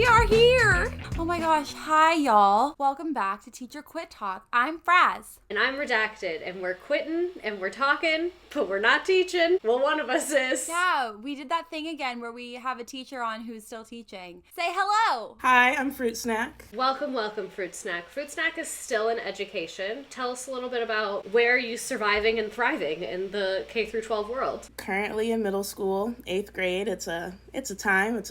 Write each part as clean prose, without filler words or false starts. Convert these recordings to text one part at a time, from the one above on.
are here. Oh my gosh. Hi, y'all. Welcome back to Teacher Quit Talk. I'm Fraz. And I'm Redacted, and we're quitting, and we're talking, but we're not teaching. Well, one of us is. Yeah, we did that thing again where we have a teacher on who's still teaching. Say hello. Hi, I'm Fruit Snack. Welcome, Fruit Snack. Fruit Snack is still in education. Tell us a little bit about where are you surviving and thriving in the K-12 world. Currently in middle school, 8th grade. It's a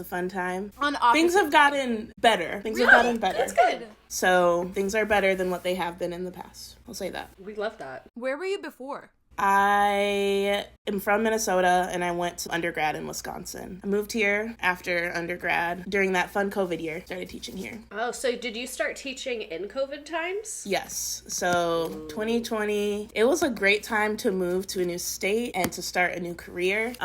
fun time. On Things have gotten better. Have gotten better. That's good. So things are better than what they have been in the past. I'll say that. We love that. Where were you before? I am from Minnesota and I went to undergrad in Wisconsin. I moved here after undergrad during that fun COVID year. Started teaching here. Oh, so did you start teaching in COVID times? Yes. So 2020, it was a great time to move to a new state and to start a new career.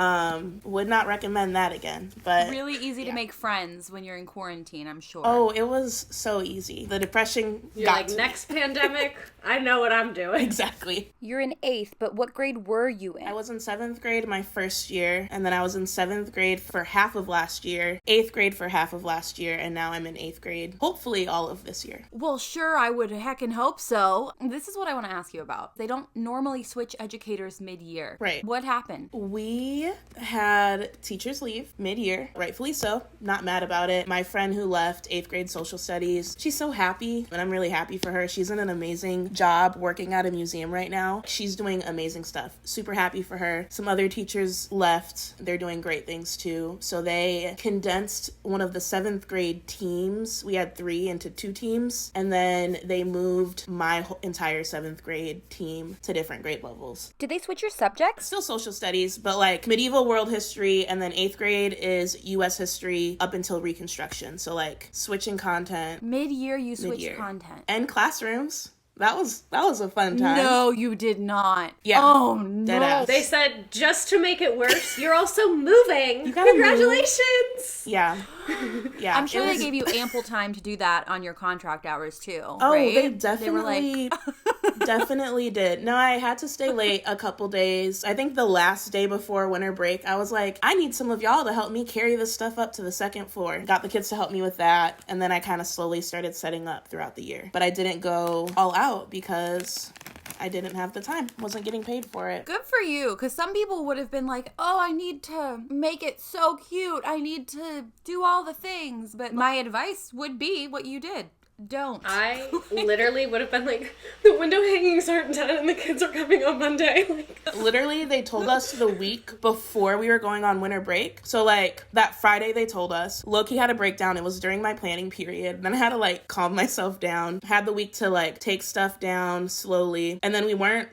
Would not recommend that again. But really easy to make friends when you're in quarantine, I'm sure. Oh, it was so easy. The depression got to me. Next pandemic, I know what I'm doing. Exactly. You're in 8th, but what grade were you in? I was in 7th grade my first year, and then I was in 7th grade for half of last year, 8th grade for half of last year, and now I'm in 8th grade, hopefully all of this year. Well, sure, I would heckin' hope so. This is what I want to ask you about. They don't normally switch educators mid-year. Right. What happened? We had teachers leave mid-year, rightfully so. Not mad about it. My friend who left 8th grade social studies, she's so happy, and I'm really happy for her. She's in an amazing job working at a museum right now. She's doing amazing stuff. Super happy for her. Some other teachers left. They're doing great things too. So they condensed one of the 7th grade teams. We had 3 into 2 teams. And then they moved my entire 7th grade team to different grade levels. Did they switch your subjects? Still social studies, but like medieval world history, and then 8th grade is U.S. history up until Reconstruction. So like switching content. Mid-year you switched content. And classrooms. That was a fun time. No, you did not. Yeah. Oh, no. Deadass. They said, just to make it worse, you're also moving. You gotta Congratulations. Yeah. Yeah. I'm sure they gave you ample time to do that on your contract hours too. Oh, right? they definitely, they were like... definitely did. No, I had to stay late a couple days. I think the last day before winter break, I was like, I need some of y'all to help me carry this stuff up to the 2nd floor. Got the kids to help me with that. And then I kind of slowly started setting up throughout the year. But I didn't go all out because I didn't have the time. Wasn't getting paid for it. Good for you, because some people would have been like, oh, I need to make it so cute. I need to do all the things. But my advice would be what you did. Don't. I literally would have been like, the window hangings aren't done and the kids are coming on Monday. Literally, they told us the week before we were going on winter break. So like that Friday they told us. Loki had a breakdown. It was during my planning period. Then I had to like calm myself down. Had the week to like take stuff down slowly. And then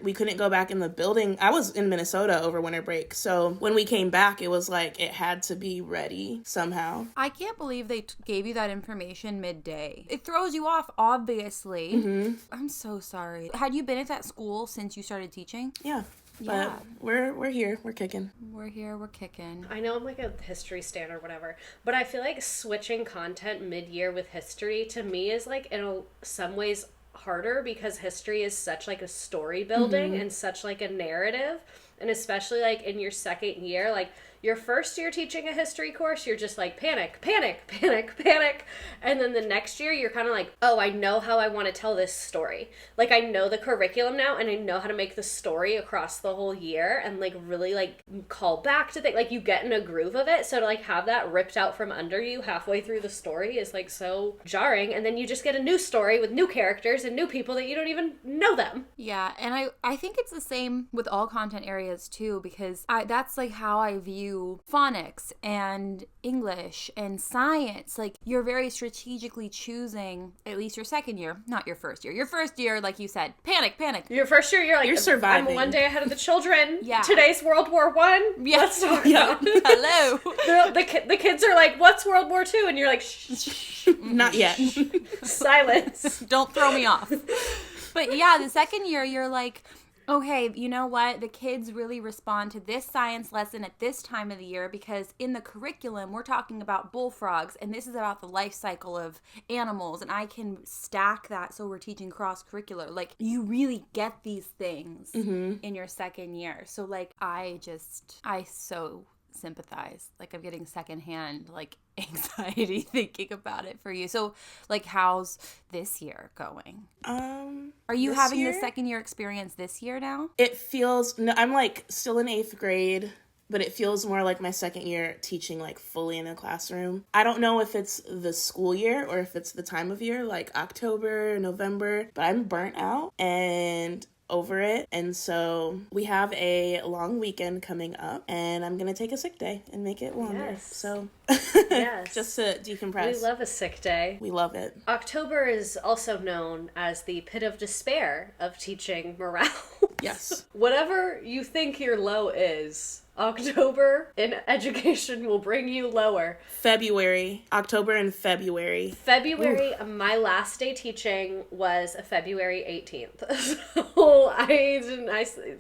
we couldn't go back in the building. I was in Minnesota over winter break. So when we came back, it was like it had to be ready somehow. I can't believe they gave you that information midday. It throws you off, obviously. Mm-hmm. I'm so sorry. Had you been at that school since you started teaching? Yeah. But we're here. We're kicking. We're here. We're kicking. I know I'm like a history stan or whatever, but I feel like switching content mid-year with history to me is like in some ways harder because history is such like a story building and such like a narrative. And especially like in your 2nd year, like your first year teaching a history course, you're just like panic. And then the next year you're kind of like, oh, I know how I want to tell this story. Like I know the curriculum now and I know how to make the story across the whole year and like really like call back to things. Like you get in a groove of it. So to like have that ripped out from under you halfway through the story is like so jarring. And then you just get a new story with new characters and new people that you don't even know them. Yeah. And I think it's the same with all content areas too, because that's like how I view phonics and English and science. Like you're very strategically choosing, at least your 2nd year, not your 1st year. Your 1st year, like you said, panic. Your 1st year, you're like, you're surviving. I'm one day ahead of the children. Yeah. Today's World War I. Yeah. Let's talk about it. Hello. The kids are like, what's World War II? And you're like, shh. Not yet. Silence. Don't throw me off. But yeah, the 2nd year, you're like, okay, you know what? The kids really respond to this science lesson at this time of the year because in the curriculum, we're talking about bullfrogs, and this is about the life cycle of animals, and I can stack that so we're teaching cross-curricular. Like, you really get these things in your 2nd year. So, like, I so sympathize. Like, I'm getting secondhand, like, anxiety thinking about it for you. So, like, how's this year going? Are you having the second year experience this year now? It feels, no, I'm like still in 8th grade, but it feels more like my second year teaching like fully in a classroom. I don't know if it's the school year or if it's the time of year, like October, November, but I'm burnt out and over it. And so we have a long weekend coming up and I'm gonna take a sick day and make it longer. Yes. So Yes. just to decompress. We love a sick day. We love it. October is also known as the pit of despair of teaching morale. Yes. Whatever you think your low is, October in education will bring you lower. October and February. Oof. My last day teaching was February 18th. So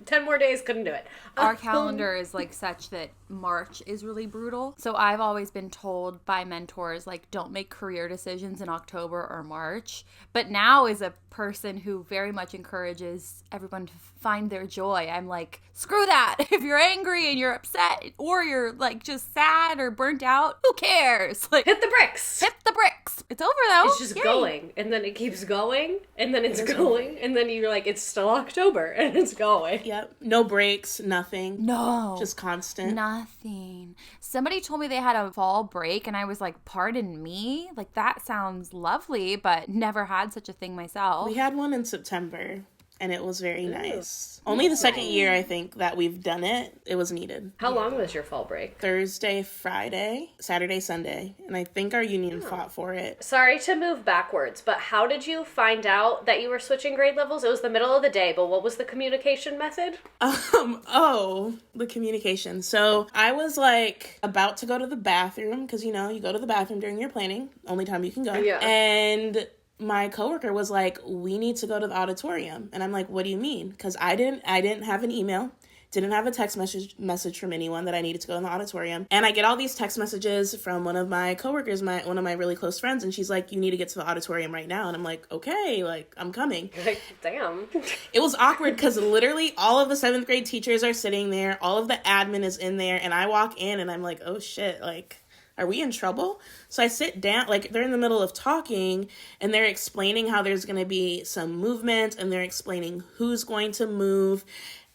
10 more days couldn't do it. Our calendar is like such that March is really brutal. So I've always been told by mentors, like, don't make career decisions in October or March. But now, as a person who very much encourages everyone to find their joy, I'm like, screw that. If you're angry and you're upset or you're like just sad or burnt out, who cares? Like, Hit the bricks. hit the bricks. It's over though. It's just going, and then it keeps going, and then it's going, and then you're like, it's still October, and it's going. Yep. No breaks, nothing. No. Just constant. Nothing. Somebody told me they had a fall break, and I was like, pardon me? Like, that sounds lovely, but never had such a thing myself. We had one in September, and it was very nice. Only the second year, I think, that we've done it. It was needed. How long was your fall break? Thursday, Friday, Saturday, Sunday. And I think our union fought for it. Sorry to move backwards, but how did you find out that you were switching grade levels? It was the middle of the day, but what was the communication method? The communication. So I was like about to go to the bathroom because, you know, you go to the bathroom during your planning. Only time you can go. Yeah. And my coworker was like, we need to go to the auditorium. And I'm like, what do you mean? Because I didn't have an email, didn't have a text message from anyone that I needed to go in the auditorium. And I get all these text messages from one of my coworkers, one of my really close friends, and she's like, you need to get to the auditorium right now. And I'm like, okay, like, I'm coming. Like, damn. It was awkward because literally all of the 7th grade teachers are sitting there, all of the admin is in there, and I walk in and I'm like, oh shit, like, are we in trouble? So I sit down, like, they're in the middle of talking, and they're explaining how there's going to be some movement, and they're explaining who's going to move,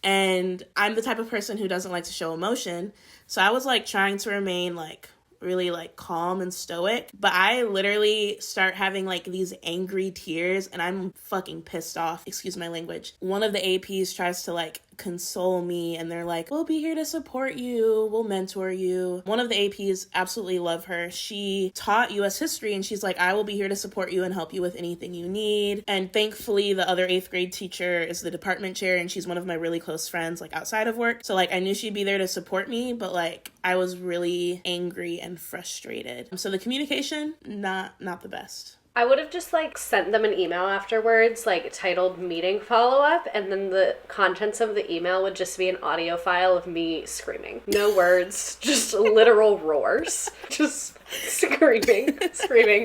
and I'm the type of person who doesn't like to show emotion, so I was, like, trying to remain, like, really, like, calm and stoic, but I literally start having, like, these angry tears, and I'm fucking pissed off, excuse my language. One of the APs tries to, like, console me, and they're like, we'll be here to support you, we'll mentor you. One of the APs, absolutely love her, she taught US history, and she's like, I will be here to support you and help you with anything you need. And thankfully the other 8th grade teacher is the department chair, and she's one of my really close friends, like, outside of work, so, like, I knew she'd be there to support me, but, like, I was really angry and frustrated. So the communication, not the best. I would have just, like, sent them an email afterwards, like, titled meeting follow-up, and then the contents of the email would just be an audio file of me screaming. No words, just literal roars. Just screaming,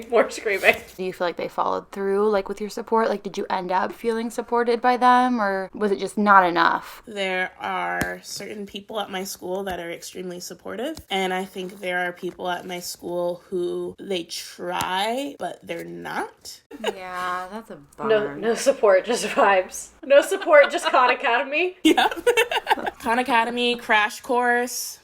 more screaming. Do you feel like they followed through, like, with your support? Like, did you end up feeling supported by them, or was it just not enough? There are certain people at my school that are extremely supportive, and I think there are people at my school who they try, but they're not. Yeah, that's a bummer. No support, just vibes. No support, just Khan Academy. Yeah. Khan Academy, Crash Course.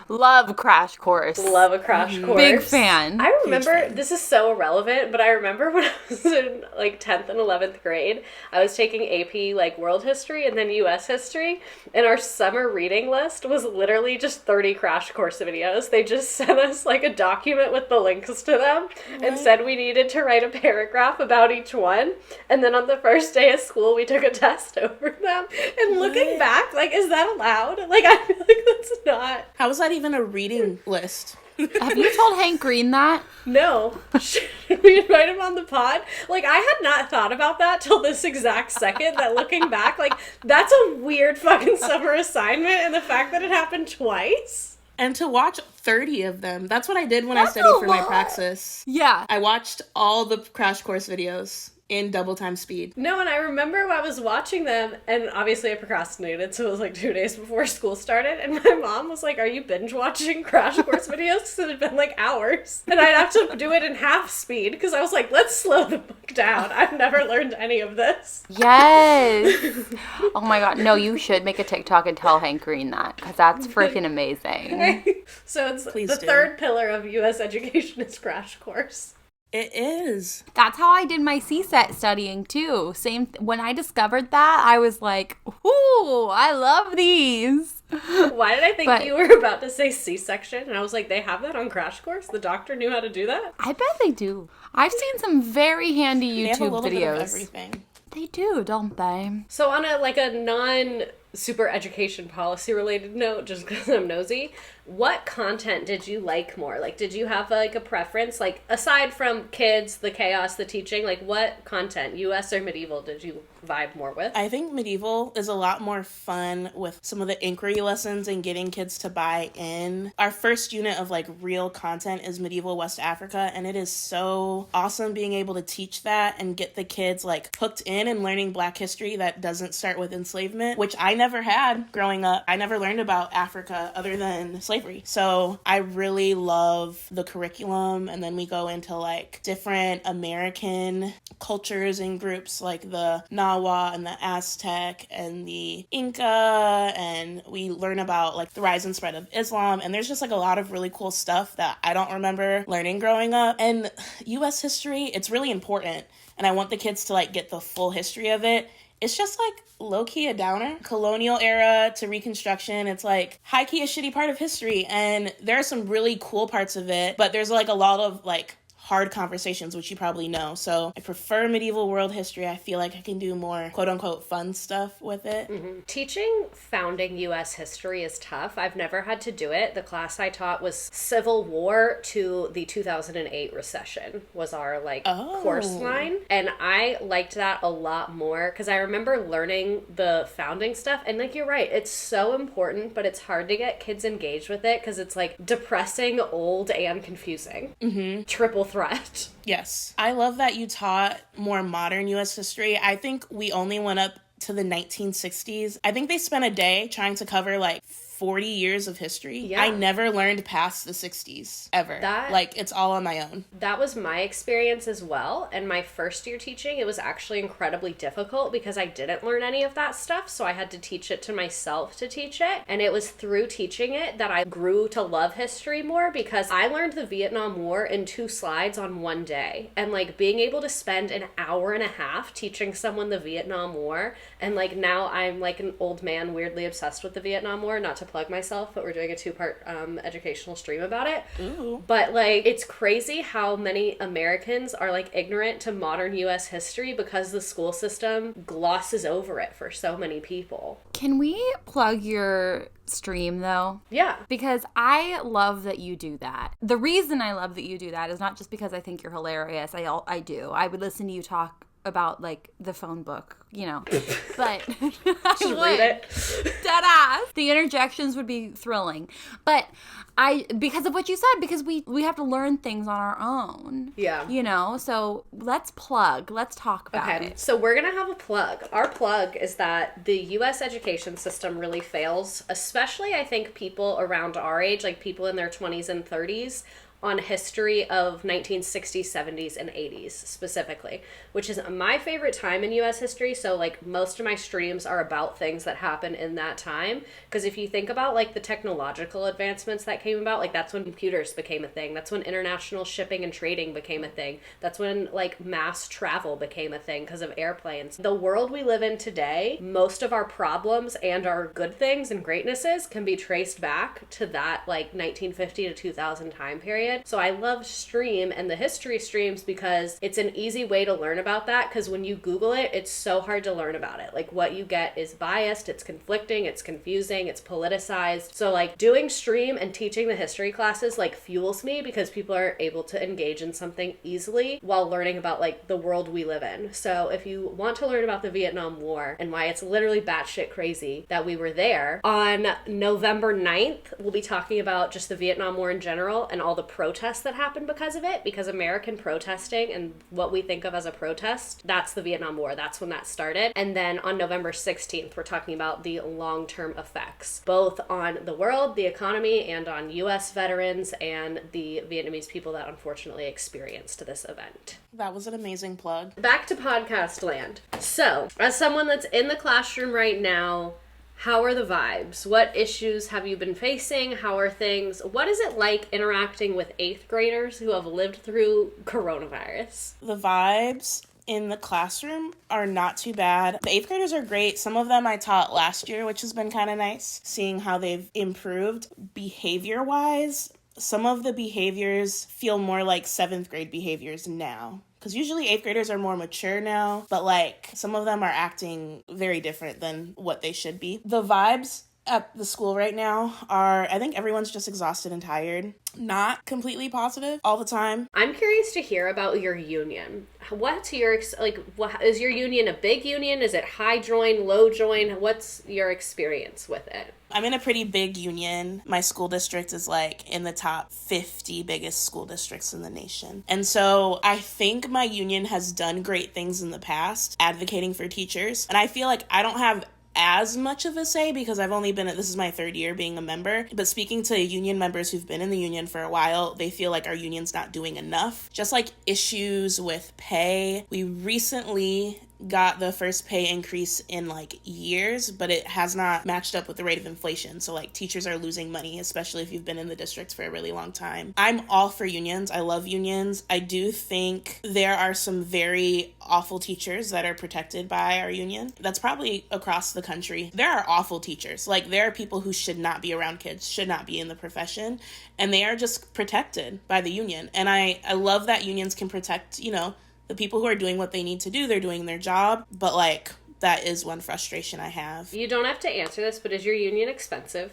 Love Crash Course. Love a Crash Course. Big fan. I remember, this is so irrelevant, but I remember when I was in like 10th and 11th grade, I was taking AP like world history and then US history, and our summer reading list was literally just 30 Crash Course videos. They just sent us like a document with the links to them and said we needed to write a paragraph about each one. And then on the first day of school, we took a test over them. And looking back, like, is that allowed? Like, I feel like that's not. How is that even a reading list? Have you told Hank Green that? No. Should we invite him on the pod? Like, I had not thought about that till this exact second, that looking back, like, that's a weird fucking summer assignment, and the fact that it happened twice. And to watch 30 of them. That's what I did when I studied for my praxis. Yeah. I watched all the Crash Course videos. in double time speed. No, and I remember I was watching them, and obviously I procrastinated, so it was like 2 days before school started, and my mom was like, are you binge watching Crash Course videos? Because it had been like hours. And I'd have to do it in half speed, because I was like, let's slow the book down. I've never learned any of this. Yes. Oh my God. No, you should make a TikTok and tell Hank Green that, because that's freaking amazing. So it's Please the do. third pillar of U.S. education is Crash Course. It is. That's how I did my CSET studying too. When I discovered that, I was like, ooh, I love these. Why did I think you were about to say C-section? And I was like, they have that on Crash Course? The doctor knew how to do that? I bet they do. I've seen some very handy They have a YouTube little bit videos. of everything. They do, don't they? So on a non-super education policy related note, just because I'm nosy, what content did you like more? Like, did you have a preference? Like, aside from kids, the chaos, the teaching, like what content, US or medieval, did you vibe more with? I think medieval is a lot more fun with some of the inquiry lessons and getting kids to buy in. Our first unit of like real content is medieval West Africa, and it is so awesome being able to teach that and get the kids like hooked in and learning Black history that doesn't start with enslavement, which I never had growing up. I never learned about Africa other than slavery. So I really love the curriculum, and then we go into like different American cultures and groups like the Nahua and the Aztec and the Inca, and we learn about like the rise and spread of Islam, and there's just like a lot of really cool stuff that I don't remember learning growing up. And US history, it's really important, and I want the kids to like get the full history of it. It's just like low-key a downer. Colonial era to Reconstruction, it's like high-key a shitty part of history, and there are some really cool parts of it, but there's like a lot of like hard conversations, which you probably know. So I prefer medieval world history. I feel like I can do more quote-unquote fun stuff with it. Mm-hmm. Teaching founding U.S. history is tough. I've never had to do it. The class I taught was Civil War to the 2008 recession was our course line. And I liked that a lot more because I remember learning the founding stuff. And like, you're right, it's so important, but it's hard to get kids engaged with it because it's like depressing, old, and confusing. Mm-hmm. Triple threat. Yes. I love that you taught more modern U.S. history. I think we only went up to the 1960s. I think they spent a day trying to cover like 40 years of history. Yeah. I never learned past the 60s, ever. It's all on my own. That was my experience as well. And my first year teaching, it was actually incredibly difficult because I didn't learn any of that stuff. So I had to teach it to myself to teach it. And it was through teaching it that I grew to love history more because I learned the Vietnam War in 2 slides on one day. And like being able to spend an hour and a half teaching someone the Vietnam War. And like now I'm like an old man weirdly obsessed with the Vietnam War, not to plug myself, but we're doing a 2-part educational stream about it. Ooh. But like it's crazy how many Americans are like ignorant to modern US history because the school system glosses over it for so many people. Can we plug your stream though? Yeah. Because I love that you do that. The reason I love that you do that is not just because I think you're hilarious. I do. I would listen to you talk about like the phone book, you know, but I Just would read it. dead ass. The interjections would be thrilling, but because of what you said, because we have to learn things on our own. Yeah. You know, so let's talk about it. So we're gonna have a plug. Our plug is that the U.S. education system really fails, especially I think people around our age, like people in their 20s and 30s, on history of 1960s, 70s, and 80s specifically, which is my favorite time in U.S. history. So like most of my streams are about things that happened in that time. Because if you think about like the technological advancements that came about, like that's when computers became a thing. That's when international shipping and trading became a thing. That's when like mass travel became a thing because of airplanes. The world we live in today, most of our problems and our good things and greatnesses can be traced back to that like 1950 to 2000 time period. So I love Stream and the history streams because it's an easy way to learn about that, because when you Google it, it's so hard to learn about it. Like what you get is biased, it's conflicting, it's confusing, it's politicized. So like doing Stream and teaching the history classes like fuels me because people are able to engage in something easily while learning about like the world we live in. So if you want to learn about the Vietnam War and why it's literally batshit crazy that we were there, on November 9th, we'll be talking about just the Vietnam War in general and all the protests that happened because of it, because American protesting and what we think of as a protest, that's the Vietnam War. That's when that started. And then on November 16th, we're talking about the long-term effects, both on the world, the economy, and on U.S. veterans and the Vietnamese people that unfortunately experienced this event. That was an amazing plug. Back to podcast land. So, as someone that's in the classroom right now, how are the vibes? What issues have you been facing? How are things? What is it like interacting with 8th graders who have lived through coronavirus? The vibes in the classroom are not too bad. The 8th graders are great. Some of them I taught last year, which has been kind of nice, seeing how they've improved behavior-wise. Some of the behaviors feel more like 7th grade behaviors now. Because usually 8th graders are more mature now, but like some of them are acting very different than what they should be. The vibes at the school right now are, I think everyone's just exhausted and tired. Not completely positive all the time. I'm curious to hear about your union. What's your, what is your union a big union? Is it high join, low join? What's your experience with it? I'm in a pretty big union. My school district is like in the top 50 biggest school districts in the nation. And so I think my union has done great things in the past, advocating for teachers. And I feel like I don't have as much of a say because I've only been this is my 3rd year being a member, but speaking to union members who've been in the union for a while, they feel like our union's not doing enough. Just like issues with pay. We recently got the first pay increase in like years, but it has not matched up with the rate of inflation. So like teachers are losing money, especially if you've been in the districts for a really long time. I'm all for unions. I love unions. I do think there are some very awful teachers that are protected by our union. That's probably across the country. There are awful teachers. Like there are people who should not be around kids, should not be in the profession, and they are just protected by the union. And I love that unions can protect, the people who are doing what they need to do. They're doing their job, but like that is one frustration I have. You don't have to answer this, but is your union expensive?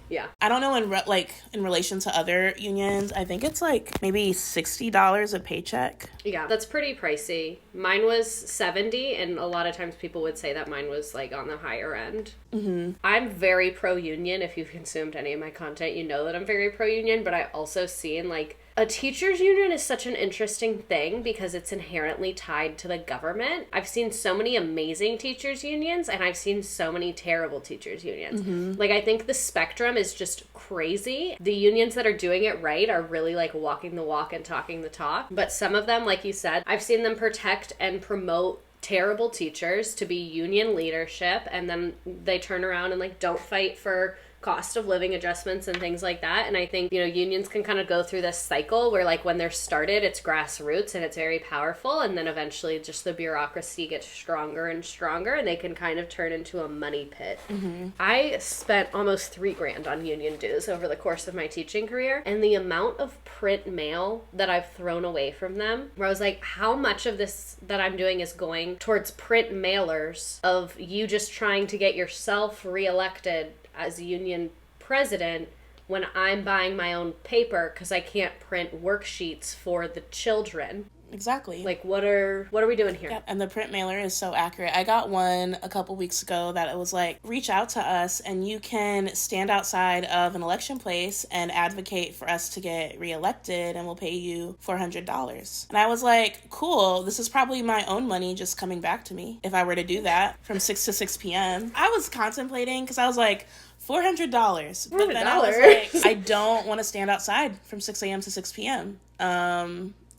Yeah. I don't know in relation to other unions. I think it's like maybe $60 a paycheck. Yeah, that's pretty pricey. Mine was $70, and a lot of times people would say that mine was like on the higher end. Mm-hmm. I'm very pro-union. If you've consumed any of my content, you know that I'm very pro-union, but I also see in like a teacher's union is such an interesting thing because it's inherently tied to the government. I've seen so many amazing teachers unions and I've seen so many terrible teachers unions. Mm-hmm. Like I think the spectrum is just crazy. The unions that are doing it right are really like walking the walk and talking the talk. But some of them, like you said, I've seen them protect and promote terrible teachers to be union leadership, and then they turn around and like don't fight for cost of living adjustments and things like that. And I think, unions can kind of go through this cycle where like when they're started, it's grassroots and it's very powerful. And then eventually just the bureaucracy gets stronger and stronger and they can kind of turn into a money pit. Mm-hmm. I spent almost $3,000 on union dues over the course of my teaching career. And the amount of print mail that I've thrown away from them, where I was like, how much of this that I'm doing is going towards print mailers of you just trying to get yourself reelected as a union president when I'm buying my own paper because I can't print worksheets for the children. Exactly. Like, what are we doing here? Yep. And the print mailer is so accurate. I got one a couple weeks ago that it was like, reach out to us and you can stand outside of an election place and advocate for us to get reelected and we'll pay you $400. And I was like, cool, this is probably my own money just coming back to me if I were to do that from 6 to 6 p.m. I was contemplating because I was like, $400. But then I was like, I don't want to stand outside from 6 a.m. to 6 p.m.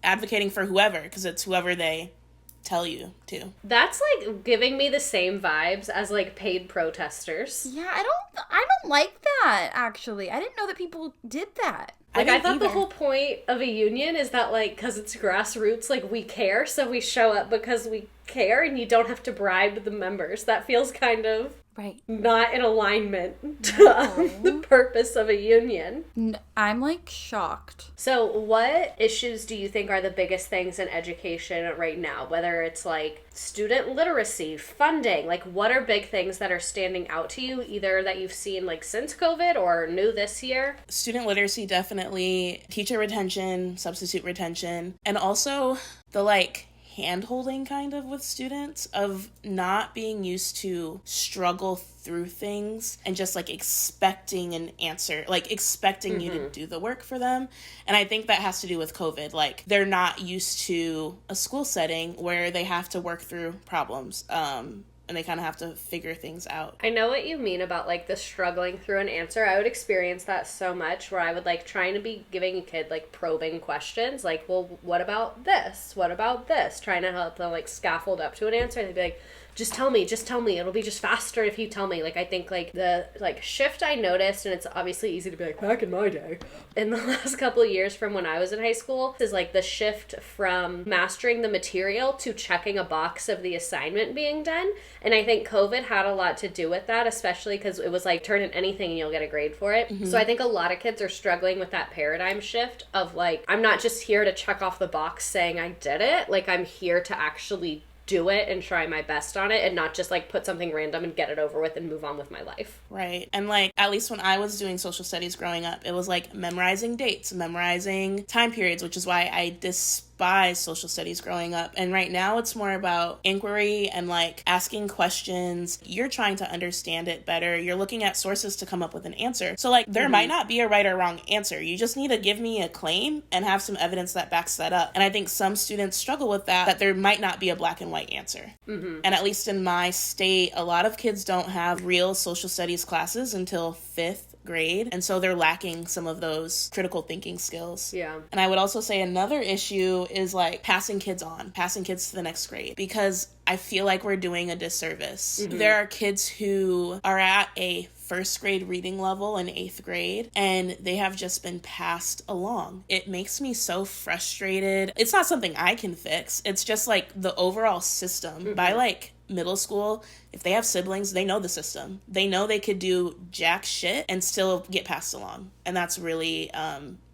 Advocating for whoever, because it's whoever they tell you to. That's like giving me the same vibes as like paid protesters. Yeah, I don't like that, actually. I didn't know that people did that. Like, I thought the whole point of a union is that, like, because it's grassroots, like, we care, so we show up because we care, and you don't have to bribe the members. That feels kind of right, not in alignment to the purpose of a union. I'm, like, shocked. So what issues do you think are the biggest things in education right now? Whether it's, like, student literacy, funding, like, what are big things that are standing out to you, either that you've seen, like, since COVID or new this year? Student literacy, definitely. Teacher retention, substitute retention, and also the, like, hand-holding kind of with students, of not being used to struggle through things and just like expecting an answer, like expecting you to do the work for them. And I think that has to do with COVID. Like, they're not used to a school setting where they have to work through problems. And they kind of have to figure things out. I know what you mean about, like, the struggling through an answer. I would experience that so much, where I would, like, trying to be giving a kid, like, probing questions. Like, well, what about this? What about this? Trying to help them, like, scaffold up to an answer. And they'd be like, just tell me. It'll be just faster if you tell me. Like, I think, like, the, like, shift I noticed, and it's obviously easy to be like, back in my day, in the last couple of years from when I was in high school, is, like, the shift from mastering the material to checking a box of the assignment being done. And I think COVID had a lot to do with that, especially because it was, like, turn in anything and you'll get a grade for it. So I think a lot of kids are struggling with that paradigm shift of, like, I'm not just here to check off the box saying I did it. Like, I'm here to actually do it and try my best on it, and not just like put something random and get it over with and move on with my life. Right. And like, at least when I was doing social studies growing up, it was like memorizing dates, memorizing time periods, which is why I despise social studies growing up. And right now it's more about inquiry and like asking questions. You're trying to understand it better. You're looking at sources to come up with an answer. So like, there might not be a right or wrong answer. You just need to give me a claim and have some evidence that backs that up. And I think some students struggle with that there might not be a black and white answer. And at least in my state, a lot of kids don't have real social studies classes until 5th grade, and so they're lacking some of those critical thinking skills. Yeah. And I would also say another issue is like passing kids to the next grade, because I feel like we're doing a disservice. There are kids who are at a first grade reading level in 8th grade, and they have just been passed along. It makes me so frustrated. It's not something I can fix. It's just like the overall system. By like middle school, if they have siblings, they know the system. They know they could do jack shit and still get passed along. And that's really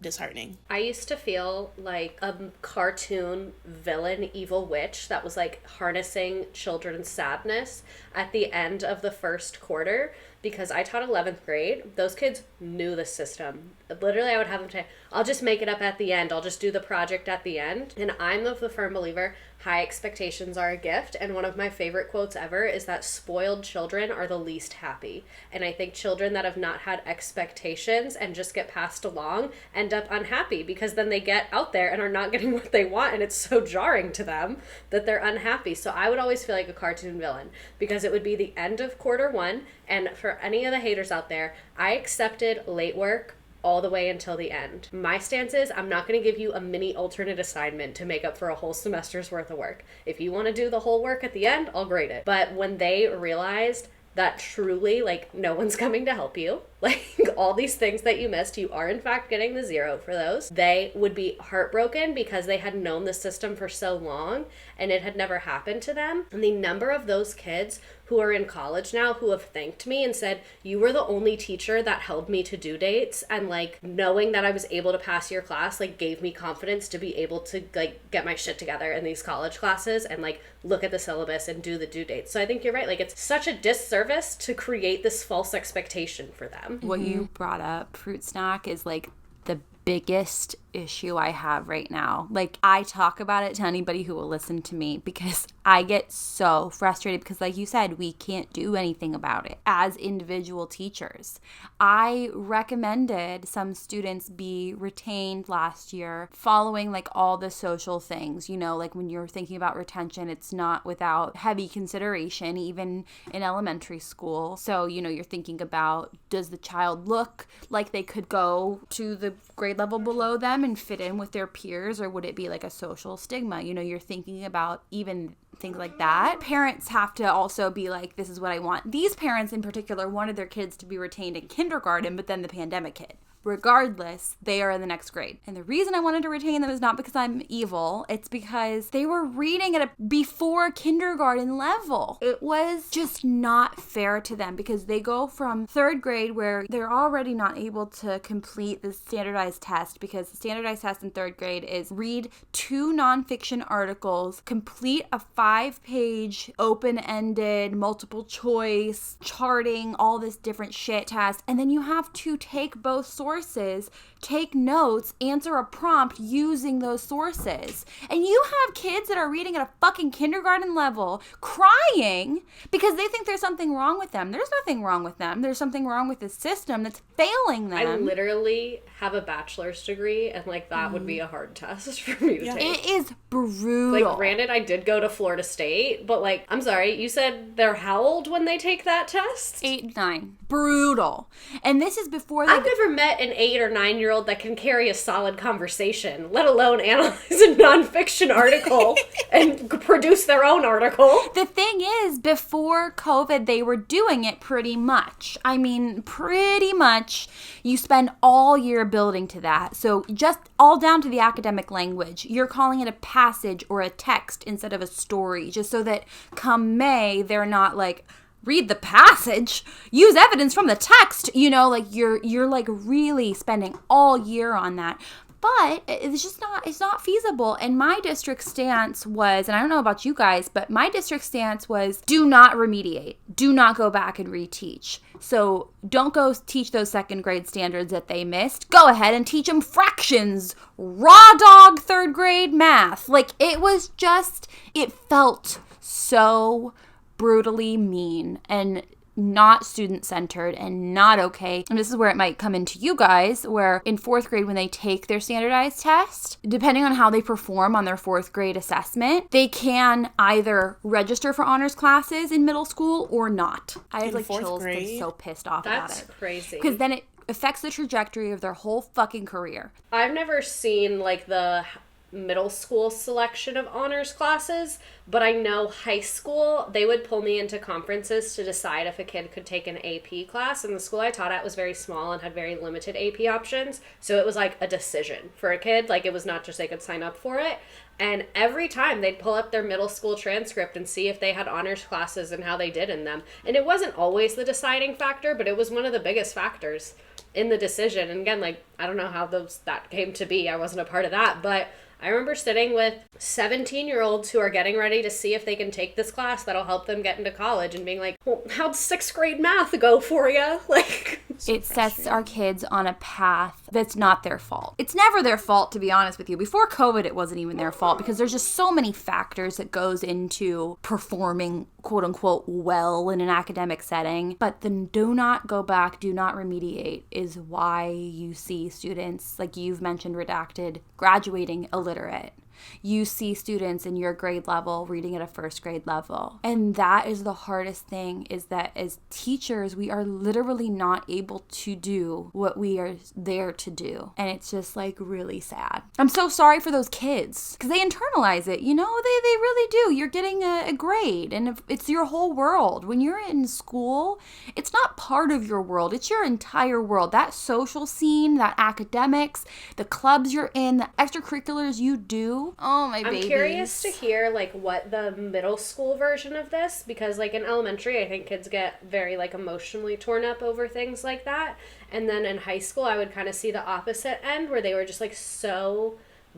disheartening. I used to feel like a cartoon villain, evil witch that was like harnessing children's sadness at the end of the first quarter, because I taught 11th grade. Those kids knew the system. Literally, I would have them say, I'll just make it up at the end. I'll just do the project at the end. And I'm of the firm believer, high expectations are a gift. And one of my favorite quotes ever is that spoiled children are the least happy. And I think children that have not had expectations and just get passed along end up unhappy, because then they get out there and are not getting what they want. And it's so jarring to them that they're unhappy. So I would always feel like a cartoon villain, because it would be the end of quarter one. And for any of the haters out there, I accepted late work all the way until the end. My stance is, I'm not going to give you a mini alternate assignment to make up for a whole semester's worth of work. If you want to do the whole work at the end, I'll grade it. But when they realized that truly, like, no one's coming to help you, like, all these things that you missed, you are in fact getting the 0 for those, they would be heartbroken, because they had known the system for so long and it had never happened to them. And the number of those kids who are in college now who have thanked me and said, you were the only teacher that held me to due dates, and like, knowing that I was able to pass your class, like, gave me confidence to be able to like get my shit together in these college classes and like look at the syllabus and do the due dates. So I think you're right. Like, it's such a disservice to create this false expectation for them. What you brought up, fruit snack, is like the biggest issue I have right now. Like, I talk about it to anybody who will listen to me, because I get so frustrated, because like you said, we can't do anything about it as individual teachers. I recommended some students be retained last year following like all the social things, you know, like when you're thinking about retention, it's not without heavy consideration, even in elementary school. So, you know, you're thinking about, does the child look like they could go to the grade level below them and fit in with their peers, or would it be like a social stigma? You know, you're thinking about even things like that. Parents have to also be like, this is what I want. These parents in particular wanted their kids to be retained in kindergarten, but then the pandemic hit. Regardless, they are in the next grade. And the reason I wanted to retain them is not because I'm evil. It's because they were reading at a before kindergarten level. It was just not fair to them, because they go from 3rd grade, where they're already not able to complete the standardized test, because the standardized test in 3rd grade is read 2 nonfiction articles, complete a 5-page open-ended multiple choice charting, all this different shit test, and then you have to take both sources sources, take notes, answer a prompt using those sources. And you have kids that are reading at a fucking kindergarten level crying because they think there's something wrong with them. There's nothing wrong with them. There's something wrong with the system that's failing them. I literally have a bachelor's degree, and like that would be a hard test for me to take. It is brutal. Like, granted, I did go to Florida State, but like, I'm sorry, you said they're how old when they take that test? 8, 9. Brutal. And this is before they... I've never met an 8 or 9-year-old that can carry a solid conversation, let alone analyze a nonfiction article and produce their own article. The thing is, before COVID, they were doing it pretty much. I mean, pretty much. You spend all year building to that. So just all down to the academic language. You're calling it a passage or a text instead of a story, just so that come May, they're not like, read the passage, use evidence from the text, you know, like you're like really spending all year on that. But it's not feasible. And my district stance was, and I don't know about you guys, but my district stance was do not remediate. Do not go back and reteach. So don't go teach those second grade standards that they missed. Go ahead and teach them fractions, raw dog third grade math. Like it felt so brutally mean and not student-centered and not okay. And this is where it might come into you guys, where in 4th grade when they take their standardized test, depending on how they perform on their 4th grade assessment, they can either register for honors classes in middle school or not. I had like chills, I'm so pissed off about it. That's crazy. Because then it affects the trajectory of their whole fucking career. I've never seen like the middle school selection of honors classes, but I know high school, they would pull me into conferences to decide if a kid could take an AP class, and the school I taught at was very small and had very limited AP options, so it was like a decision for a kid. Like it was not just they could sign up for it, and every time they'd pull up their middle school transcript and see if they had honors classes and how they did in them, and it wasn't always the deciding factor, but it was one of the biggest factors in the decision. And again, like I don't know how that came to be, I wasn't a part of that, but I remember sitting with 17-year-olds who are getting ready to see if they can take this class that'll help them get into college and being like, well, how'd 6th grade math go for you? Like, it sets our kids on a path that's not their fault. It's never their fault, to be honest with you. Before COVID, it wasn't even their fault because there's just so many factors that goes into performing, quote unquote, well in an academic setting. But the do not go back, do not remediate is why you see students, like you've mentioned, redacted, graduating illiterate. You see students in your grade level reading at a 1st grade level. And that is the hardest thing, is that as teachers, we are literally not able to do what we are there to do. And it's just like really sad. I'm so sorry for those kids because they internalize it. You know, they really do. You're getting a grade and it's your whole world. When you're in school, it's not part of your world. It's your entire world. That social scene, that academics, the clubs you're in, the extracurriculars you do. Oh, my babies. I'm curious to hear, like, what the middle school version of this, because, like, in elementary, I think kids get very, like, emotionally torn up over things like that. And then in high school, I would kind of see the opposite end, where they were just, like, so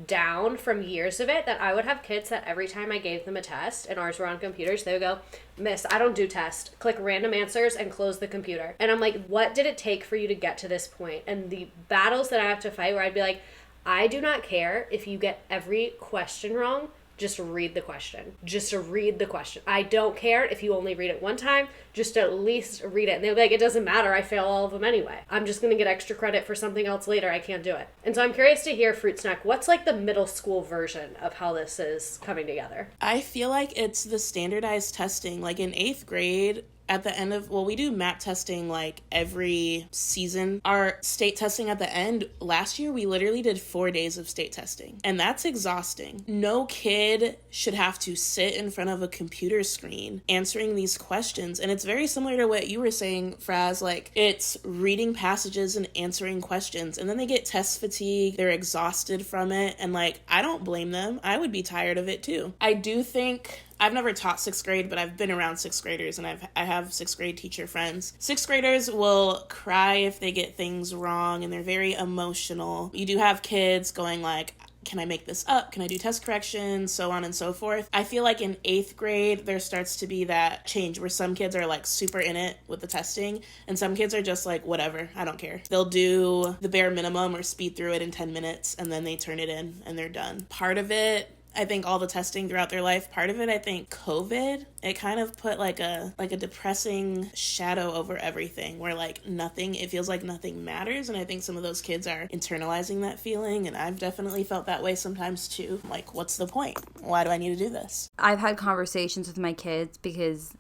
down from years of it that I would have kids that every time I gave them a test, and ours were on computers, they would go, Miss, I don't do tests. Click random answers and close the computer. And I'm like, what did it take for you to get to this point? And the battles that I have to fight where I'd be like, I do not care if you get every question wrong. Just read the question. Just read the question. I don't care if you only read it one time. Just at least read it. And they'll be like, it doesn't matter. I fail all of them anyway. I'm just going to get extra credit for something else later. I can't do it. And so I'm curious to hear, Fruit Snack, what's like the middle school version of how this is coming together? I feel like it's the standardized testing. Like in 8th grade, at the end of, we do MAP testing like every season. Our state testing at the end, last year we literally did 4 days of state testing. And that's exhausting. No kid should have to sit in front of a computer screen answering these questions. And it's very similar to what you were saying, Fraz, like it's reading passages and answering questions. And then they get test fatigue, they're exhausted from it. And like, I don't blame them. I would be tired of it too. I do think, I've never taught 6th grade, but I've been around 6th graders and I have 6th grade teacher friends. 6th graders will cry if they get things wrong and they're very emotional. You do have kids going like, can I make this up? Can I do test corrections? So on and so forth. I feel like in 8th grade, there starts to be that change where some kids are like super in it with the testing and some kids are just like, whatever, I don't care. They'll do the bare minimum or speed through it in 10 minutes and then they turn it in and they're done. Part of it, I think all the testing throughout their life, part of it, I think COVID, it kind of put like a depressing shadow over everything where like it feels like nothing matters. And I think some of those kids are internalizing that feeling. And I've definitely felt that way sometimes too. Like, what's the point? Why do I need to do this? I've had conversations with my kids because,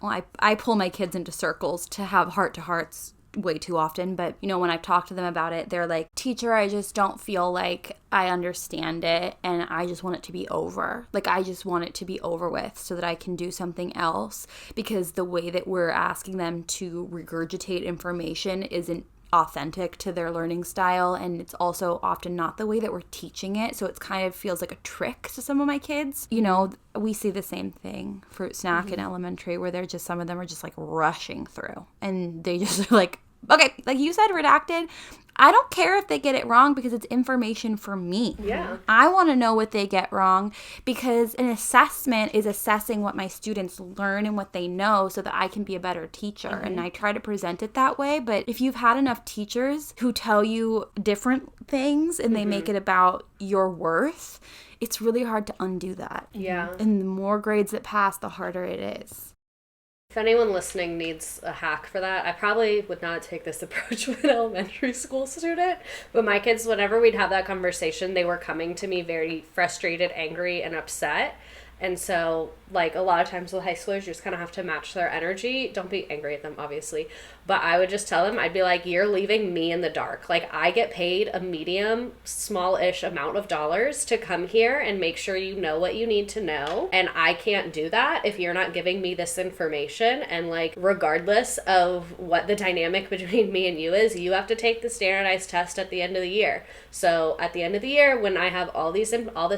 I pull my kids into circles to have heart-to-hearts way too often, but when I've talked to them about it, they're like, teacher, I just don't feel like I understand it and I just want it to be over. Like, I just want it to be over with so that I can do something else, because the way that we're asking them to regurgitate information isn't authentic to their learning style, and it's also often not the way that we're teaching it, so it kind of feels like a trick to some of my kids. We see the same thing, fruit snack in elementary, where some of them are just like rushing through and they just are like, okay, like you said, redacted. I don't care if they get it wrong because it's information for me. Yeah. I want to know what they get wrong because an assessment is assessing what my students learn and what they know so that I can be a better teacher. And I try to present it that way. But if you've had enough teachers who tell you different things and they make it about your worth, it's really hard to undo that. Yeah. And the more grades that pass, the harder it is. If anyone listening needs a hack for that, I probably would not take this approach with an elementary school student. But my kids, whenever we'd have that conversation, they were coming to me very frustrated, angry, and upset. And so, like, a lot of times with high schoolers, you just kind of have to match their energy. Don't be angry at them, obviously. But I would just tell them, I'd be like, you're leaving me in the dark. Like, I get paid a medium, small-ish amount of dollars to come here and make sure you know what you need to know. And I can't do that if you're not giving me this information. And, like, regardless of what the dynamic between me and you is, you have to take the standardized test at the end of the year. So at the end of the year, when I have all this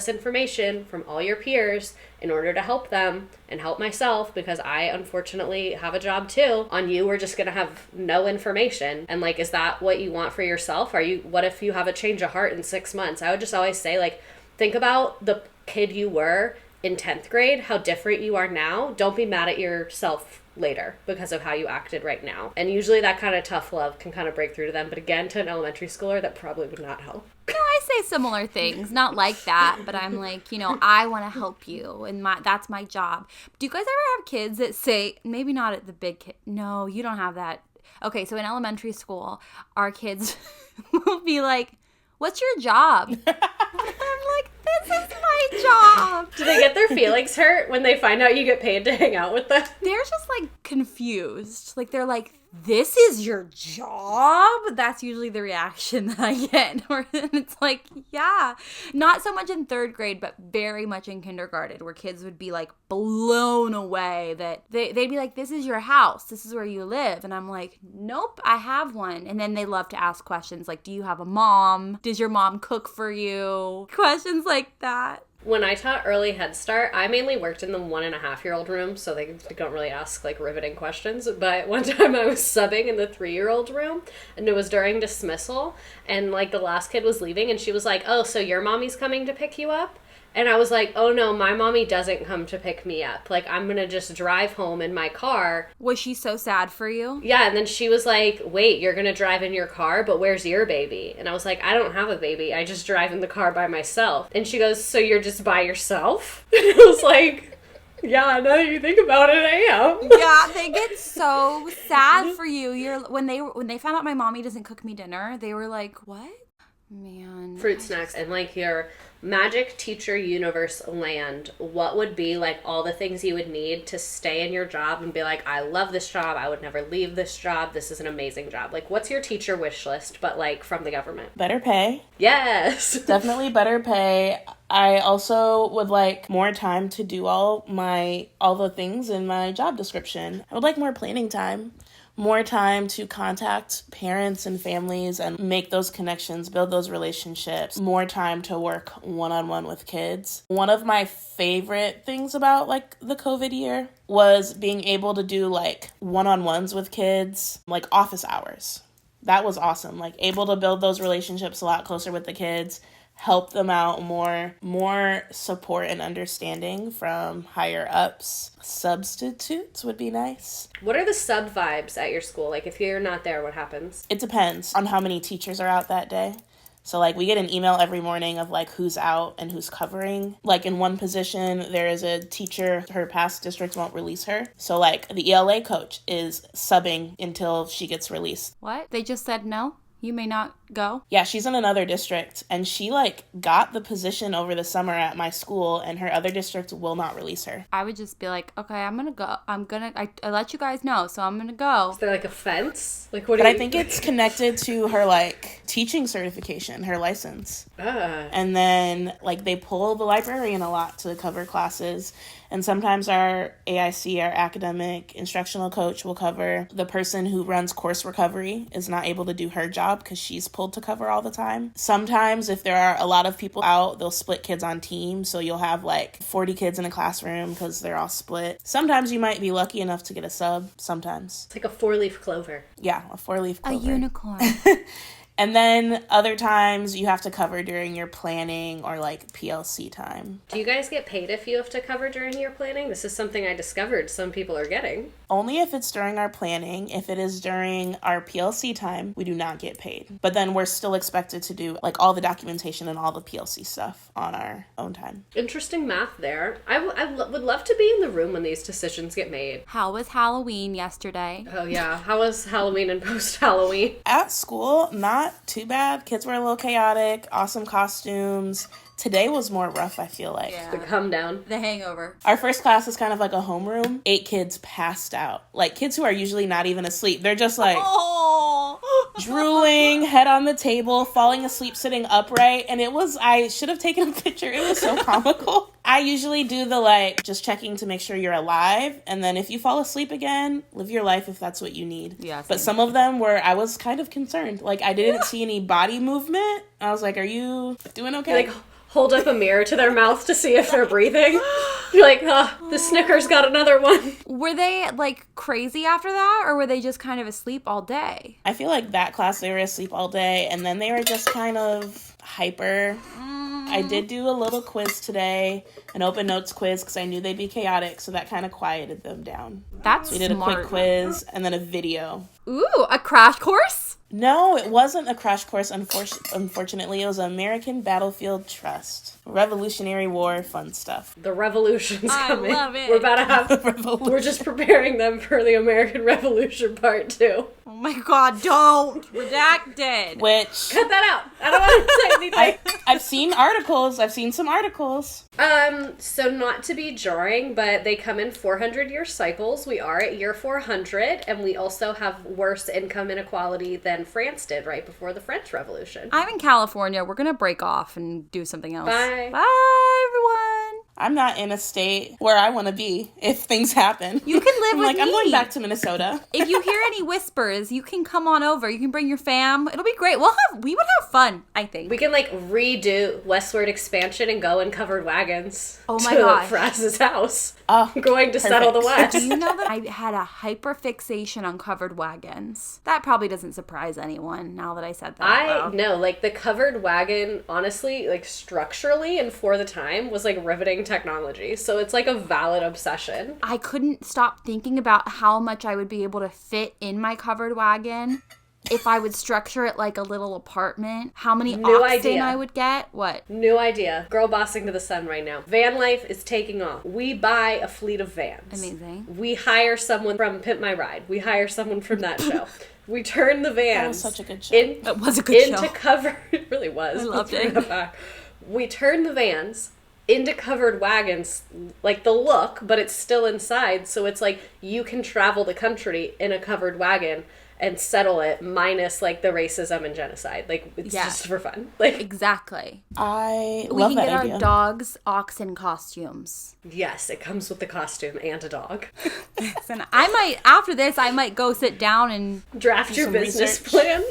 information from all your peers, in order to help them and help myself, because I unfortunately have a job too, on you, we're just going to have no information. And like, is that what you want for yourself? What if you have a change of heart in 6 months? I would just always say, like, think about the kid you were in 10th grade, how different you are now. Don't be mad at yourself later because of how you acted right now. And usually that kind of tough love can kind of break through to them. But again, to an elementary schooler, that probably would not help. No, I say similar things, not like that, but I'm like, I want to help you, and that's my job. Do you guys ever have kids that say, maybe not at the big kid, no, you don't have that. Okay, so in elementary school, our kids will be like, what's your job? I'm like, this is my job. Do they get their feelings hurt when they find out you get paid to hang out with them? They're just like confused. Like, they're like, this is your job? That's usually the reaction that I get. Or it's like, yeah. Not so much in 3rd grade, but very much in kindergarten, where kids would be like blown away that they'd be like, this is your house. This is where you live. And I'm like, nope, I have one. And then they love to ask questions like, do you have a mom? Does your mom cook for you? Questions like that. When I taught early Head Start, I mainly worked in the 1.5-year-old room, so they don't really ask, like, riveting questions. But one time I was subbing in the 3-year-old room, and it was during dismissal, and, like, the last kid was leaving, and she was like, oh, so your mommy's coming to pick you up? And I was like, oh no, my mommy doesn't come to pick me up. Like, I'm gonna just drive home in my car. Was she so sad for you? Yeah, and then she was like, wait, you're gonna drive in your car, but where's your baby? And I was like, I don't have a baby. I just drive in the car by myself. And she goes, so you're just by yourself? And I was like, yeah, now that you think about it, I am. Yeah, they get so sad for you. When they found out my mommy doesn't cook me dinner, they were like, what? Man. Fruit snacks and like your magic teacher universe land, what would be like all the things you would need to stay in your job and be like, I love this job, I would never leave this job, this is an amazing job? Like, what's your teacher wish list, but like from the government? Better pay. Yes. Definitely better pay. I also would like more time to do all the things in my job description. I would like more planning time. More time to contact parents and families and make those connections, build those relationships. More time to work one-on-one with kids. One of my favorite things about like the COVID year was being able to do like one-on-ones with kids, like office hours. That was awesome. Like able to build those relationships a lot closer with the kids, help them out more support and understanding from higher ups. Substitutes would be nice. What are the sub vibes at your school? Like, if you're not there, what happens? It depends on how many teachers are out that day. So, like, we get an email every morning of, like, who's out and who's covering. Like, in one position, there is a teacher, her past district won't release her. So, like, the ELA coach is subbing until she gets released. What? They just said no? You may not go? Yeah, she's in another district, and she, like, got the position over the summer at my school, and her other district will not release her. I would just be like, okay, I'm gonna go. I let you guys know, so I'm gonna go. Is there, like, a fence? Like, what? But I think it's connected to her, like, teaching certification, her license. And then, like, they pull the librarian a lot to cover classes. And sometimes our AIC, our academic instructional coach, will cover. The person who runs course recovery is not able to do her job because she's pulled to cover all the time. Sometimes if there are a lot of people out, they'll split kids on teams. So you'll have like 40 kids in a classroom because they're all split. Sometimes you might be lucky enough to get a sub. Sometimes. It's like a 4-leaf clover. Yeah, a 4-leaf clover. A unicorn. And then other times you have to cover during your planning or like PLC time. Do you guys get paid if you have to cover during your planning? This is something I discovered some people are getting. Only if it's during our planning. If it is during our PLC time, we do not get paid. But then we're still expected to do like all the documentation and all the PLC stuff on our own time. Interesting math there. I would love to be in the room when these decisions get made. How was Halloween yesterday? Oh yeah, how was Halloween and post-Halloween? At school, not too bad. Kids were a little chaotic, awesome costumes. Today was more rough, I feel like. The come down. The hangover. Our first class is kind of like a homeroom. 8 kids passed out. Like kids who are usually not even asleep. They're just like drooling, head on the table, falling asleep, sitting upright. And I should have taken a picture. It was so comical. I usually do the like, just checking to make sure you're alive. And then if you fall asleep again, live your life if that's what you need. Yeah, but some of them I was kind of concerned. Like I didn't see any body movement. I was like, are you doing okay? Like, hold up a mirror to their mouth to see if they're breathing. You're like, the Snickers got another one. Were they, like, crazy after that, or were they just kind of asleep all day? I feel like that class, they were asleep all day, and then they were just kind of hyper. I did do a little quiz today, an open notes quiz, because I knew they'd be chaotic, so that kind of quieted them down. That's We did a quick quiz, and then a video. Ooh, a crash course? No, it wasn't a crash course, unfortunately. It was American Battlefield Trust. Revolutionary War, fun stuff. The revolution's coming. I love it. We're about to have... We're just preparing them for the American Revolution Part 2. Oh my god, don't! Redacted. Which... Cut that out. I don't want to say anything. I've seen articles. I've seen some articles. So not to be jarring, but they come in 400-year cycles. We are at year 400, and we also have worse income inequality than France did right before the French Revolution. I'm in California. We're gonna break off and do something else. Bye. Bye, everyone. I'm not in a state where I want to be if things happen. You can live with me. I'm going back to Minnesota. If you hear any whispers, you can come on over. You can bring your fam. It'll be great. We would have fun, I think. We can, like, redo Westward Expansion and go in covered wagons. Oh my to gosh. Frazz's house. Oh, going to settle the West. Do you know that I had a hyperfixation on covered wagons? That probably doesn't surprise anyone now that I said that. I know, like, the covered wagon, honestly, like, structurally and for the time, was, like, riveting technology. So it's, like, a valid obsession. I couldn't stop thinking about how much I would be able to fit in my covered wagon if I would structure it like a little apartment. How many oxen I would get. What? New idea. Girl bossing to the sun right now. Van life is taking off. We buy a fleet of vans. Amazing. We hire someone from Pimp My Ride. We hire someone from that show. We turn the vans. That was such a good show. That was a good show. Into cover. It really was. I loved it. We turn the vans into covered wagons, like the look, but it's still inside. So it's like you can travel the country in a covered wagon and settle it minus like the racism and genocide. Like it's just for fun. Like exactly. I We love can that get idea. our dogs oxen costumes. yes, it comes with the costume and a dog. And after this, I might go sit down and Draft your some business research. plan.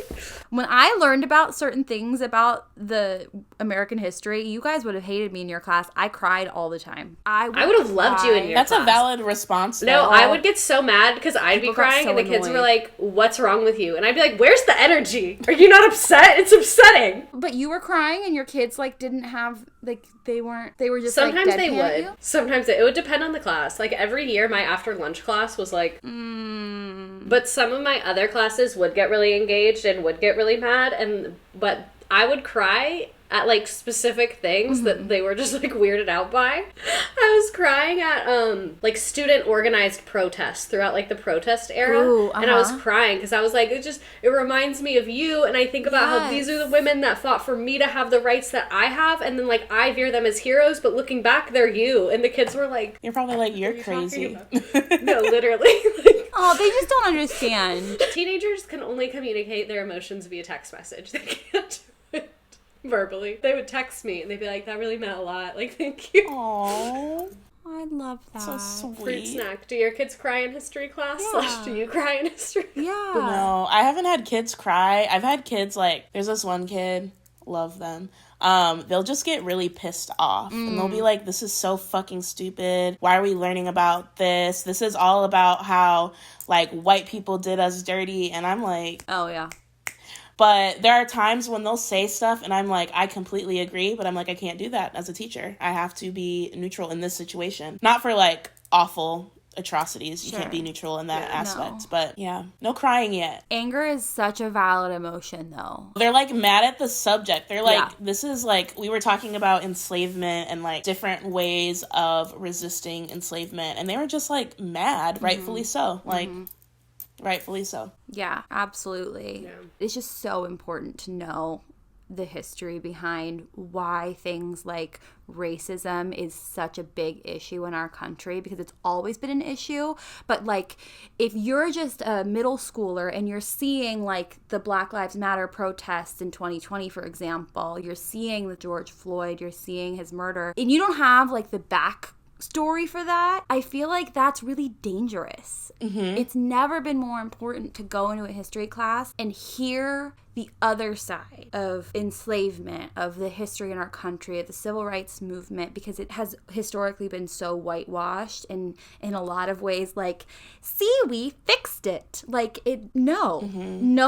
when I learned about certain things about the American history, you guys would have hated me in your class. I cried all the time. I would have loved you in your That's class. a valid response, though. No, I would get so mad because I'd be crying and the kids were like, what's wrong with you? And I'd be like, where's the energy? Are you not upset? It's upsetting. But you were crying and your kids like didn't have like they were just sometimes like, they would. you? Sometimes it would depend on the class. Like every year my after lunch class was like but some of my other classes would get really engaged and would get really mad but I would cry at like specific things that they were just like weirded out by. I was crying at like student organized protests throughout like the protest era. Ooh, and I was crying because I was like, it reminds me of you, and I think about how these are the women that fought for me to have the rights that I have, and then like I view them as heroes, but looking back they're you. And the kids were like, you're probably like, you're crazy. No, literally. Like, oh, they just don't understand. teenagers can only communicate their emotions via text message. They can't do it verbally. They would text me and they'd be like, that really meant a lot. Like, thank you. Aww. I love that. So sweet. Fruit snack. Do your kids cry in history class? Yeah. Do you cry in history? Yeah. No, I haven't had kids cry. I've had kids like, there's this one kid, love them. They'll just get really pissed off and they'll be like, this is so fucking stupid. Why are we learning about this? This is all about how like white people did us dirty. And I'm like, oh yeah. But there are times when they'll say stuff and I'm like, I completely agree, but I'm like, I can't do that as a teacher. I have to be neutral in this situation. Not for like awful atrocities. You can't be neutral in that aspect. No. But yeah, no crying yet. Anger is such a valid emotion though. They're like mad at the subject. They're like, this is like, we were talking about enslavement and like different ways of resisting enslavement. And they were just like mad, rightfully so. Like, rightfully so. Yeah, absolutely. Yeah. It's just so important to know the history behind why things like racism is such a big issue in our country, because it's always been an issue. But like, if you're just a middle schooler and you're seeing like the Black Lives Matter protests in 2020, for example, you're seeing the George Floyd, you're seeing his murder, and you don't have like the back story for that, I feel like that's really dangerous. It's never been more important to go into a history class and hear the other side of enslavement, of the history in our country, of the civil rights movement, because it has historically been so whitewashed and in a lot of ways like, see, we fixed it. Like, no,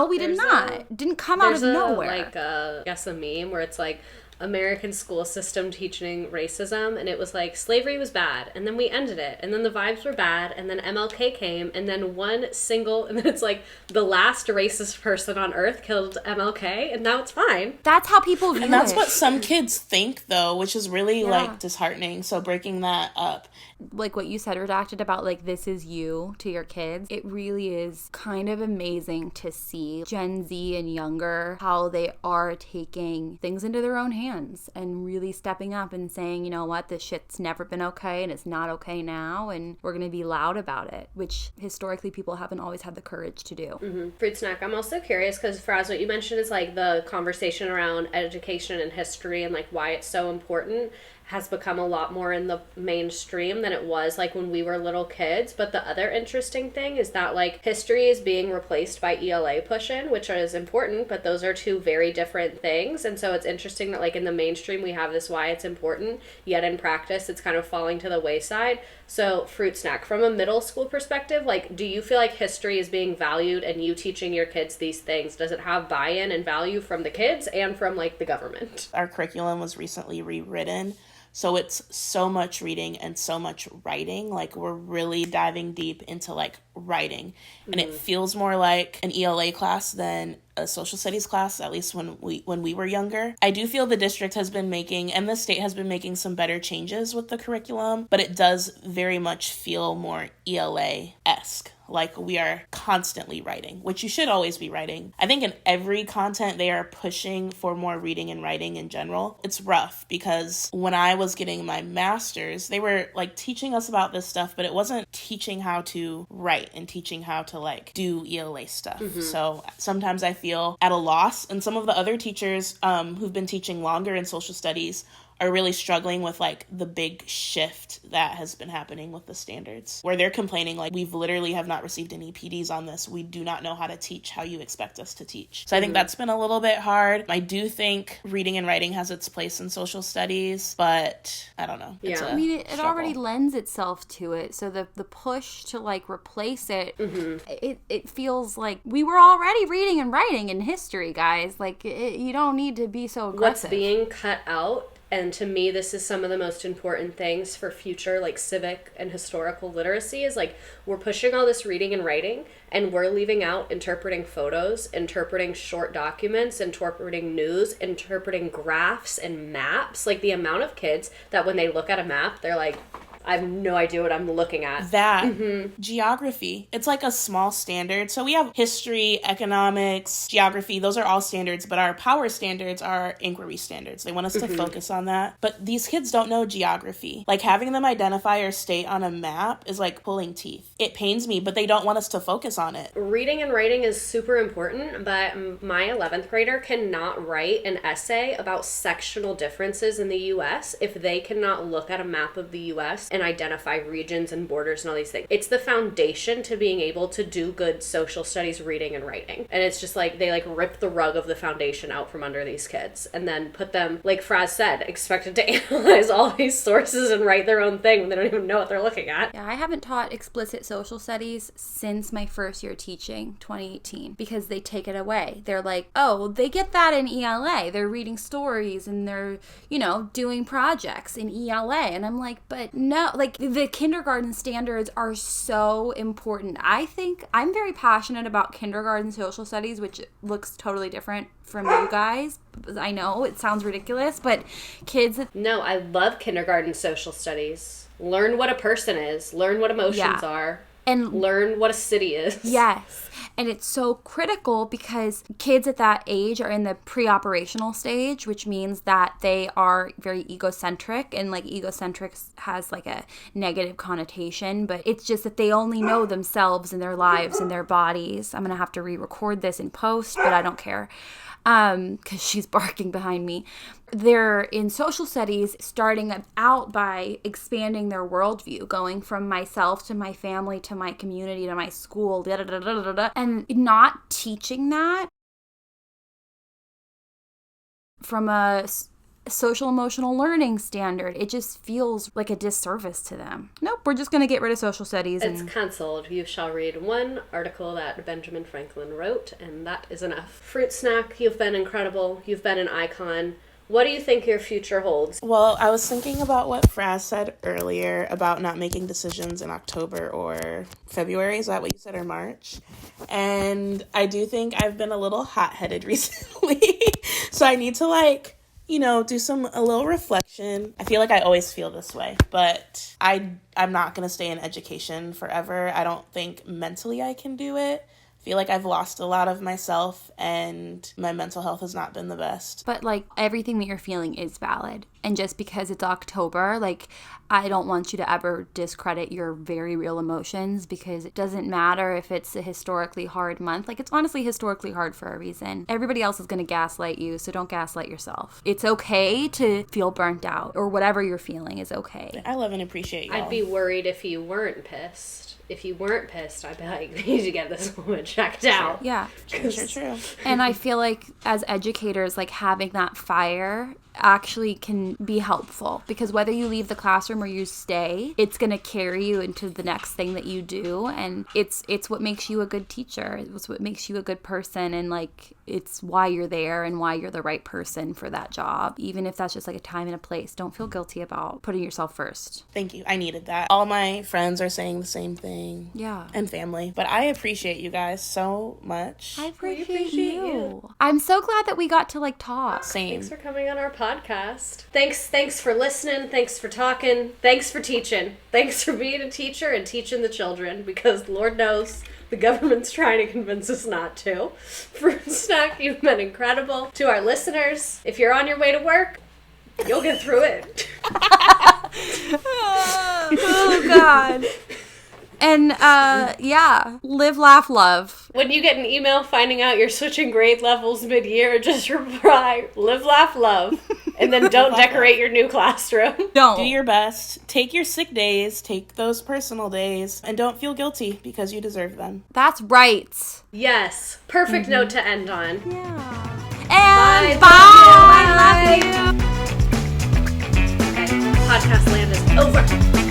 we did not. It didn't come out of nowhere. Like, I guess a meme where it's like, American school system teaching racism, and it was like slavery was bad and then we ended it and then the vibes were bad and then MLK came and then and then it's like the last racist person on earth killed MLK and now it's fine. That's how people view it. And that's what some kids think though, which is really like disheartening. So breaking that up, like what you said, Redacted, about like, this is you to your kids, it really is kind of amazing to see Gen Z and younger, how they are taking things into their own hands and really stepping up and saying, you know what, this shit's never been okay and it's not okay now, and we're gonna be loud about it, which historically people haven't always had the courage to do. Fruit snack. I'm also curious because Faraz, what you mentioned is like the conversation around education and history and like why it's so important has become a lot more in the mainstream than it was like when we were little kids. But the other interesting thing is that like history is being replaced by ELA push-in, which is important, but those are two very different things. And so it's interesting that like in the mainstream we have this why it's important, yet in practice it's kind of falling to the wayside. So Fruit snack, from a middle school perspective, like, do you feel like history is being valued and you teaching your kids these things? Does it have buy-in and value from the kids and from like the government? Our curriculum was recently rewritten. So it's so much reading and so much writing. Like, we're really diving deep into like writing, and it feels more like an ELA class than a social studies class, at least when we were younger. I do feel the district has been making, and the state has been making, some better changes with the curriculum, but it does very much feel more ELA-esque. Like, we are constantly writing, which you should always be writing. I think in every content, they are pushing for more reading and writing in general. It's rough because when I was getting my master's, they were like teaching us about this stuff, but it wasn't teaching how to write and teaching how to like do ELA stuff. So sometimes I feel at a loss, and some of the other teachers who've been teaching longer in social studies are really struggling with like the big shift that has been happening with the standards, where they're complaining like, we've literally have not received any PDs on this. We do not know how to teach how you expect us to teach. So I think that's been a little bit hard. I do think reading and writing has its place in social studies, but I don't know. Yeah. I mean, it already lends itself to it. So the push to like replace it, it feels like we were already reading and writing in history, guys. Like you don't need to be so aggressive. What's being cut out, and to me this is some of the most important things for future like civic and historical literacy, is like we're pushing all this reading and writing and we're leaving out interpreting photos, interpreting short documents, interpreting news, interpreting graphs and maps. Like the amount of kids that when they look at a map they're like, I have no idea what I'm looking at. Geography. It's like a small standard. So we have history, economics, geography. Those are all standards, but our power standards are inquiry standards. They want us to focus on that. But these kids don't know geography. Like having them identify or state on a map is like pulling teeth. It pains me, but they don't want us to focus on it. Reading and writing is super important, but my 11th grader cannot write an essay about sectional differences in the U.S. if they cannot look at a map of the U.S. and identify regions and borders and all these things. It's the foundation to being able to do good social studies reading and writing. And it's just like they like rip the rug of the foundation out from under these kids and then put them, like Fraz said, expected to analyze all these sources and write their own thing when they don't even know what they're looking at. Yeah, I haven't taught explicit social studies since my first year teaching, 2018, because they take it away. They're like, oh, they get that in ELA. They're reading stories and they're, you know, doing projects in ELA. And I'm like, but no, like the kindergarten standards are so important. I think I'm very passionate about kindergarten social studies, which looks totally different from you guys. I know it sounds ridiculous, but kids... No, I love kindergarten social studies. Learn what a person is. Learn what emotions are. And learn what a city is. Yes. And it's so critical because kids at that age are in the pre-operational stage, which means that they are very egocentric, and like egocentric has like a negative connotation, but it's just that they only know themselves and their lives and their bodies. I'm going to have to re-record this in post, but I don't care. Because she's barking behind me. They're in social studies starting out by expanding their worldview, going from myself to my family to my community to my school, and not teaching that from a social emotional learning standard. It just feels like a disservice to them. Nope, we're just going to get rid of social studies. It's cancelled. You shall read one article that Benjamin Franklin wrote, and that is enough. Fruit Snack, you've been incredible. You've been an icon. What do you think your future holds? Well, I was thinking about what Fraz said earlier about not making decisions in October or February. Is that what you said, or March? And I do think I've been a little hot-headed recently. So I need to do a little reflection. I feel like I always feel this way, but I'm not going to stay in education forever. I don't think mentally I can do it. I feel like I've lost a lot of myself and my mental health has not been the best. But like everything that you're feeling is valid. And just because it's October, like I don't want you to ever discredit your very real emotions, because it doesn't matter if it's a historically hard month. Like it's honestly historically hard for a reason. Everybody else is going to gaslight you, so don't gaslight yourself. It's okay to feel burnt out, or whatever you're feeling is okay. I love and appreciate you. I'd be worried if you weren't pissed. If you weren't pissed, I'd be like, you need to get this woman checked out. Yeah. True. And I feel like as educators, like having that fire actually can be helpful, because whether you leave the classroom or you stay, it's going to carry you into the next thing that you do, and it's what makes you a good teacher. It's what makes you a good person, and like it's why you're there and why you're the right person for that job, even if that's just like a time and a place. Don't feel guilty about putting yourself first. Thank you. I needed that. All my friends are saying the same thing. Yeah. And family. But I appreciate you guys so much. I appreciate you. I'm so glad that we got to like talk. Same. Thanks for coming on our podcast. Thanks for listening. Thanks for talking. Thanks for teaching. Thanks for being a teacher and teaching the children, because Lord knows the government's trying to convince us not to. Fruit Snack, you've been incredible. To our listeners, if you're on your way to work, you'll get through it. Oh God. And live, laugh, love. When you get an email finding out you're switching grade levels mid-year, just reply, live, laugh, love. And then don't decorate your new classroom. Don't. Do your best. Take your sick days. Take those personal days. And don't feel guilty because you deserve them. That's right. Yes. Perfect note to end on. Yeah. And bye. Bye. I love you. Okay. Podcast land is over.